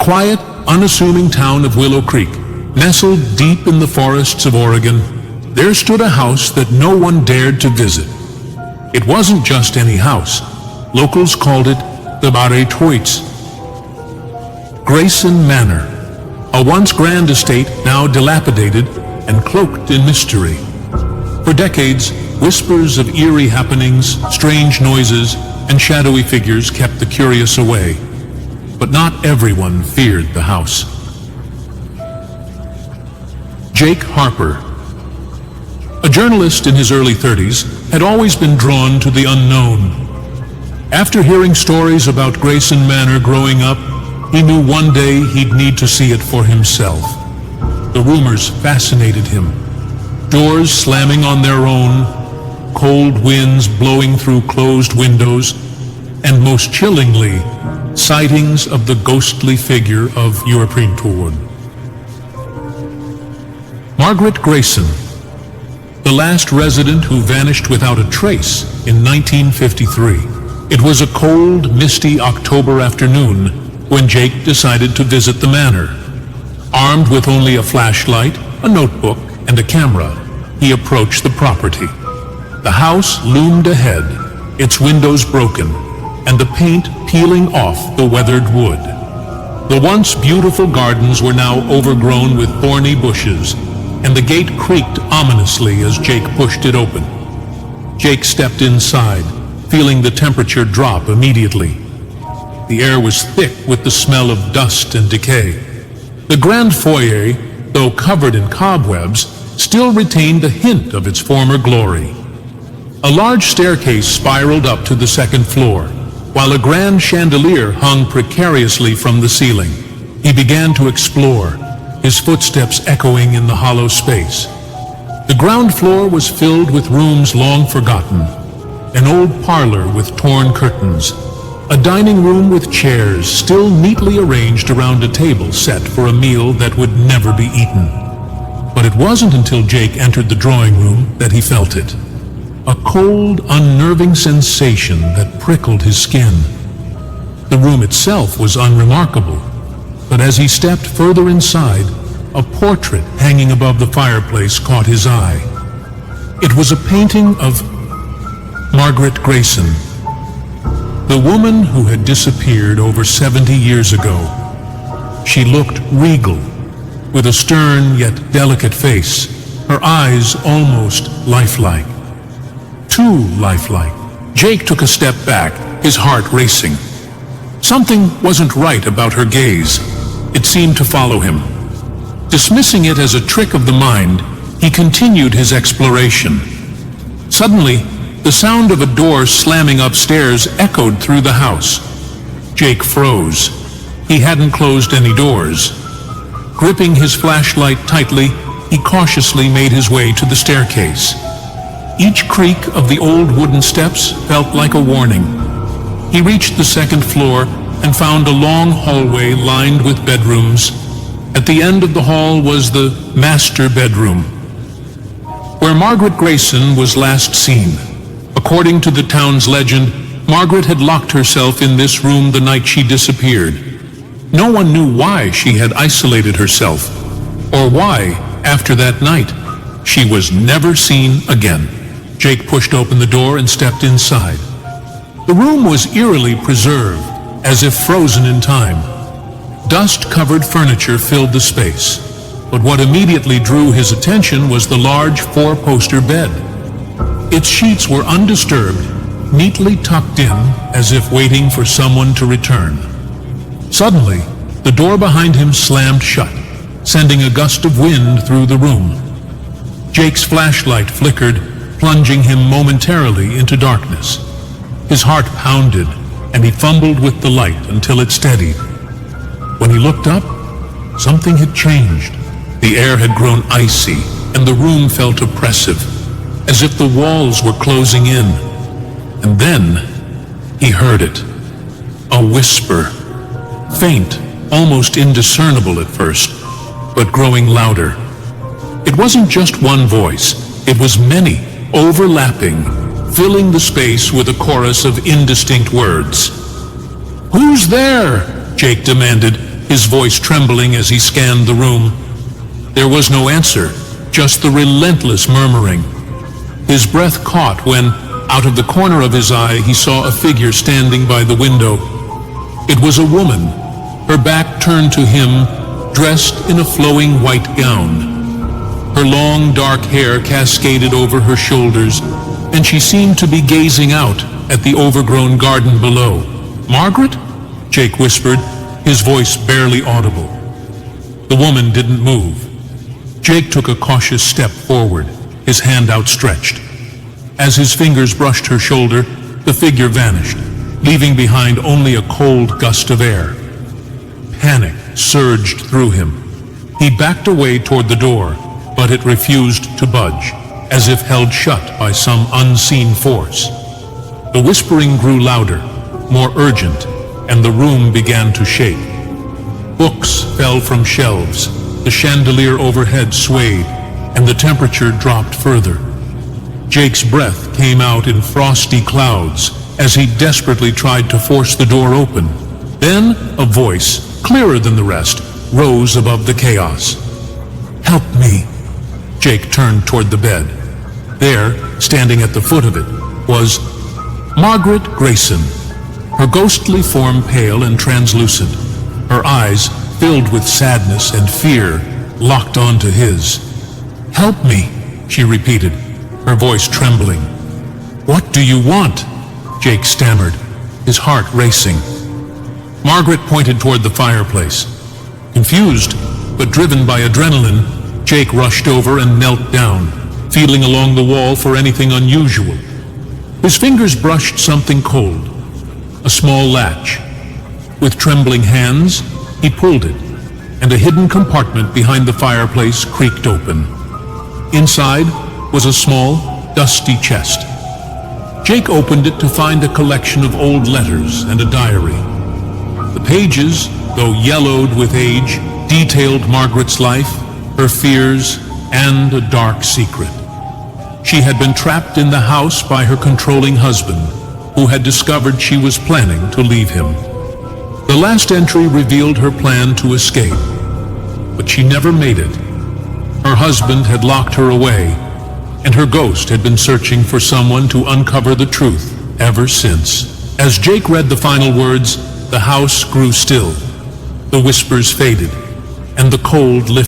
quiet, unassuming town of Willow Creek, nestled deep in the forests of Oregon, there stood a house that no one dared to visit. It wasn't just any house. Locals called it the Bare Toits. Grayson Manor, a once grand estate now dilapidated and cloaked in mystery. For decades, whispers of eerie happenings, strange noises, and shadowy figures kept the curious away. But not everyone feared the house. Jake Harper, a journalist in his early 30s, had always been drawn to the unknown. After hearing stories about Grayson Manor growing up, he knew one day he'd need to see it for himself. The rumors fascinated him. Doors slamming on their own, cold winds blowing through closed windows, and most chillingly, sightings of the ghostly figure of European Tour. Margaret Grayson, the last resident who vanished without a trace in 1953. It was a cold, misty October afternoon when Jake decided to visit the manor. Armed with only a flashlight, a notebook, and a camera, he approached the property. The house loomed ahead, its windows broken, and the paint peeling off the weathered wood. The once beautiful gardens were now overgrown with thorny bushes, and the gate creaked ominously as Jake pushed it open. Jake stepped inside, feeling the temperature drop immediately. The air was thick with the smell of dust and decay. The grand foyer, though covered in cobwebs, still retained a hint of its former glory. A large staircase spiraled up to the second floor, while a grand chandelier hung precariously from the ceiling. He began to explore, his footsteps echoing in the hollow space. The ground floor was filled with rooms long forgotten, an old parlor with torn curtains, a dining room with chairs still neatly arranged around a table set for a meal that would never be eaten. But it wasn't until Jake entered the drawing room that he felt it. A cold, unnerving sensation that prickled his skin. The room itself was unremarkable, but as he stepped further inside, a portrait hanging above the fireplace caught his eye. It was a painting of Margaret Grayson, the woman who had disappeared over 70 years ago. She looked regal, with a stern yet delicate face, her eyes almost lifelike. Too lifelike. Jake took a step back, his heart racing. Something wasn't right about her gaze. It seemed to follow him. Dismissing it as a trick of the mind, he continued his exploration. Suddenly, the sound of a door slamming upstairs echoed through the house. Jake froze. He hadn't closed any doors. Gripping his flashlight tightly, he cautiously made his way to the staircase. Each creak of the old wooden steps felt like a warning. He reached the second floor and found a long hallway lined with bedrooms. At the end of the hall was the master bedroom, where Margaret Grayson was last seen. According to the town's legend, Margaret had locked herself in this room the night she disappeared. No one knew why she had isolated herself, or why, after that night, she was never seen again. Jake pushed open the door and stepped inside. The room was eerily preserved, as if frozen in time. Dust-covered furniture filled the space, but what immediately drew his attention was the large four-poster bed. Its sheets were undisturbed, neatly tucked in, as if waiting for someone to return. Suddenly, the door behind him slammed shut, sending a gust of wind through the room. Jake's flashlight flickered, plunging him momentarily into darkness. His heart pounded, and he fumbled with the light until it steadied. When he looked up, something had changed. The air had grown icy, and the room felt oppressive, as if the walls were closing in. And then he heard it. A whisper, faint, almost indiscernible at first, but growing louder. It wasn't just one voice, it was many, overlapping, filling the space with a chorus of indistinct words. "Who's there?" Jake demanded, his voice trembling as he scanned the room. There was no answer, just the relentless murmuring. His breath caught when, out of the corner of his eye, he saw a figure standing by the window. It was a woman, her back turned to him, dressed in a flowing white gown. Her long, dark hair cascaded over her shoulders, and she seemed to be gazing out at the overgrown garden below. "Margaret?" Jake whispered, his voice barely audible. The woman didn't move. Jake took a cautious step forward, his hand outstretched. As his fingers brushed her shoulder, the figure vanished, leaving behind only a cold gust of air. Panic surged through him. He backed away toward the door, but it refused to budge, as if held shut by some unseen force. The whispering grew louder, more urgent, and the room began to shake. Books fell from shelves, the chandelier overhead swayed, and the temperature dropped further. Jake's breath came out in frosty clouds as he desperately tried to force the door open. Then a voice, clearer than the rest, rose above the chaos. "Help me." Jake turned toward the bed. There, standing at the foot of it, was Margaret Grayson, her ghostly form pale and translucent, her eyes, filled with sadness and fear, locked onto his. "Help me," she repeated, her voice trembling. "What do you want?" Jake stammered, his heart racing. Margaret pointed toward the fireplace. Confused, but driven by adrenaline, Jake rushed over and knelt down, feeling along the wall for anything unusual. His fingers brushed something cold, a small latch. With trembling hands, he pulled it, and a hidden compartment behind the fireplace creaked open. Inside was a small, dusty chest. Jake opened it to find a collection of old letters and a diary. The pages, though yellowed with age, detailed Margaret's life, her fears, and a dark secret. She had been trapped in the house by her controlling husband, who had discovered she was planning to leave him. The last entry revealed her plan to escape, but she never made it. Her husband had locked her away, and her ghost had been searching for someone to uncover the truth ever since. As Jake read the final words, the house grew still. The whispers faded, and the cold lifted.